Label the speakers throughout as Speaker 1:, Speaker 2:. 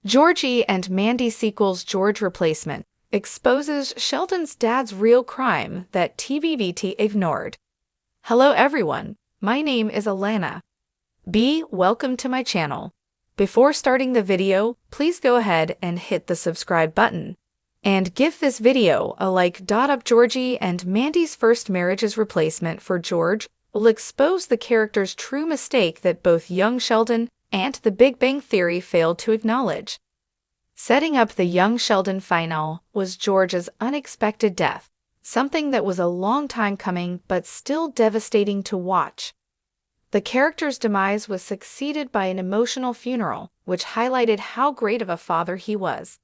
Speaker 1: Georgie and Mandy sequel's George replacement exposes Sheldon's dad's real crime that TBBT ignored. Hello everyone, my name is Alana. Welcome to my channel. Before starting the video, please go ahead and hit the subscribe button. And give this video a like. Up Georgie and Mandy's first marriage's replacement for George will expose the character's true mistake that both young Sheldon and The Big Bang Theory failed to acknowledge. Setting up the young Sheldon finale was George's unexpected death, something that was a long time coming but still devastating to watch. The character's demise was succeeded by an emotional funeral, which highlighted how great of a father he was.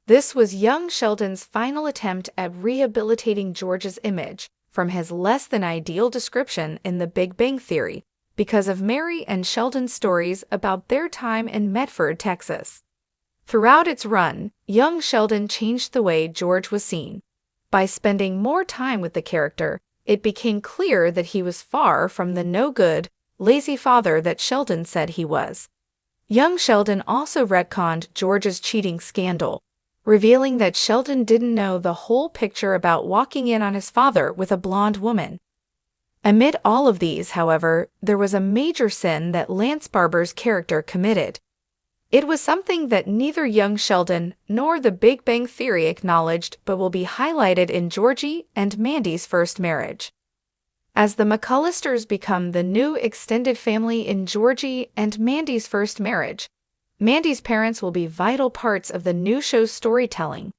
Speaker 1: This was young Sheldon's final attempt at rehabilitating George's image from his less-than-ideal description in The Big Bang Theory because of Mary and Sheldon's stories about their time in Medford, Texas. Throughout its run, young Sheldon changed the way George was seen. By spending more time with the character, it became clear that he was far from the no-good, lazy father that Sheldon said he was. Young Sheldon also retconned George's cheating scandal, revealing that Sheldon didn't know the whole picture about walking in on his father with a blonde woman. Amid all of these, however, there was a major sin that Lance Barber's character committed. It was something that neither young Sheldon nor The Big Bang Theory acknowledged but will be highlighted in Georgie and Mandy's first marriage. As the McCullisters become the new extended family in Georgie and Mandy's first marriage, Mandy's parents will be vital parts of the new show's storytelling.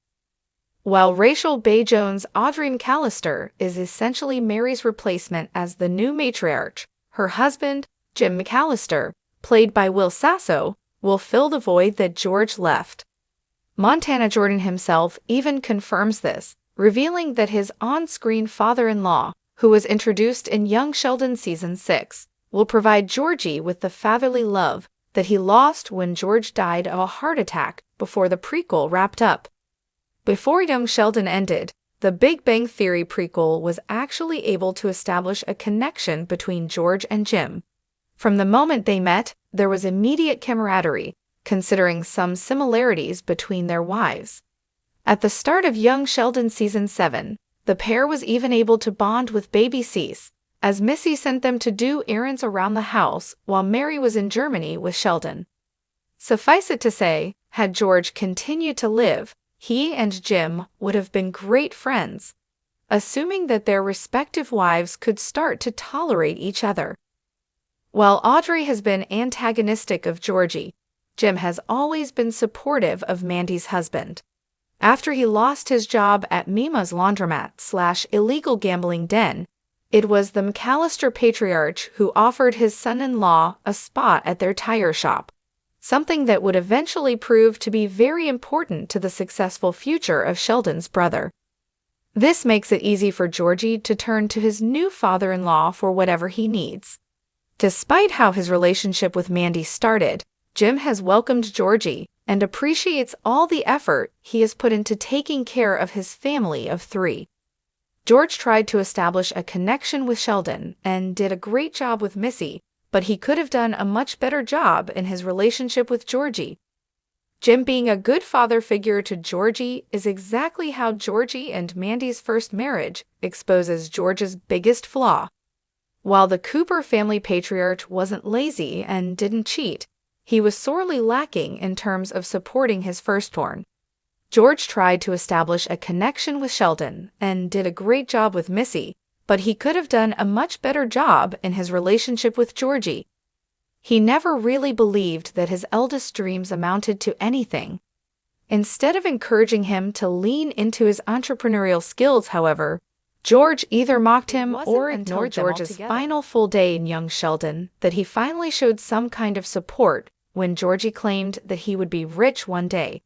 Speaker 1: While Rachel Bay Jones' Audrey McCallister is essentially Mary's replacement as the new matriarch, her husband, Jim McCallister, played by Will Sasso, will fill the void that George left. Montana Jordan himself even confirms this, revealing that his on-screen father-in-law, who was introduced in Young Sheldon Season 6, will provide Georgie with the fatherly love that he lost when George died of a heart attack before the prequel wrapped up. Before Young Sheldon ended, the Big Bang Theory prequel was actually able to establish a connection between George and Jim. From the moment they met, there was immediate camaraderie, considering some similarities between their wives. At the start of Young Sheldon Season 7, the pair was even able to bond with baby Cease, as Missy sent them to do errands around the house while Mary was in Germany with Sheldon. Suffice it to say, had George continued to live, he and Jim would have been great friends, assuming that their respective wives could start to tolerate each other. While Audrey has been antagonistic of Georgie, Jim has always been supportive of Mandy's husband. After he lost his job at Mima's laundromat/illegal gambling den, it was the McCallister patriarch who offered his son-in-law a spot at their tire shop, something that would eventually prove to be very important to the successful future of Sheldon's brother. This makes it easy for Georgie to turn to his new father-in-law for whatever he needs. Despite how his relationship with Mandy started, Jim has welcomed Georgie and appreciates all the effort he has put into taking care of his family of 3. George tried to establish a connection with Sheldon and did a great job with Missy, but he could have done a much better job in his relationship with Georgie. Jim being a good father figure to Georgie is exactly how Georgie and Mandy's first marriage exposes George's biggest flaw. While the Cooper family patriarch wasn't lazy and didn't cheat, he was sorely lacking in terms of supporting his firstborn. George tried to establish a connection with Sheldon and did a great job with Missy, but he could have done a much better job in his relationship with Georgie. He never really believed that his eldest dreams amounted to anything. Instead of encouraging him to lean into his entrepreneurial skills, however, George either mocked him or ignored George's final full day in Young Sheldon that he finally showed some kind of support when Georgie claimed that he would be rich one day.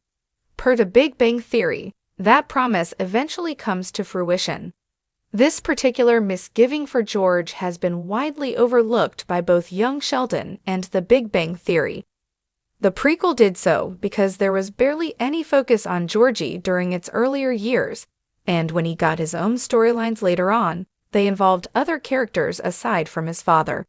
Speaker 1: Per The Big Bang Theory, that promise eventually comes to fruition. This particular misgiving for George has been widely overlooked by both Young Sheldon and The Big Bang Theory. The prequel did so because there was barely any focus on Georgie during its earlier years, and when he got his own storylines later on, they involved other characters aside from his father.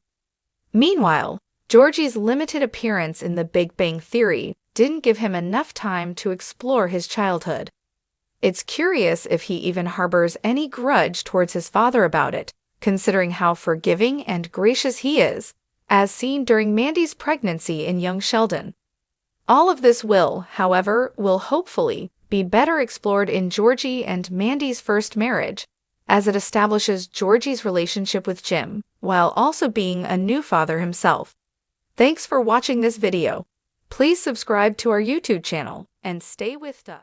Speaker 1: Meanwhile, Georgie's limited appearance in The Big Bang Theory didn't give him enough time to explore his childhood. It's curious if he even harbors any grudge towards his father about it, considering how forgiving and gracious he is, as seen during Mandy's pregnancy in young Sheldon. All of this will, however, hopefully be better explored in Georgie and Mandy's first marriage, as it establishes Georgie's relationship with Jim, while also being a new father himself. Thanks for watching this video. Please subscribe to our YouTube channel and stay with us.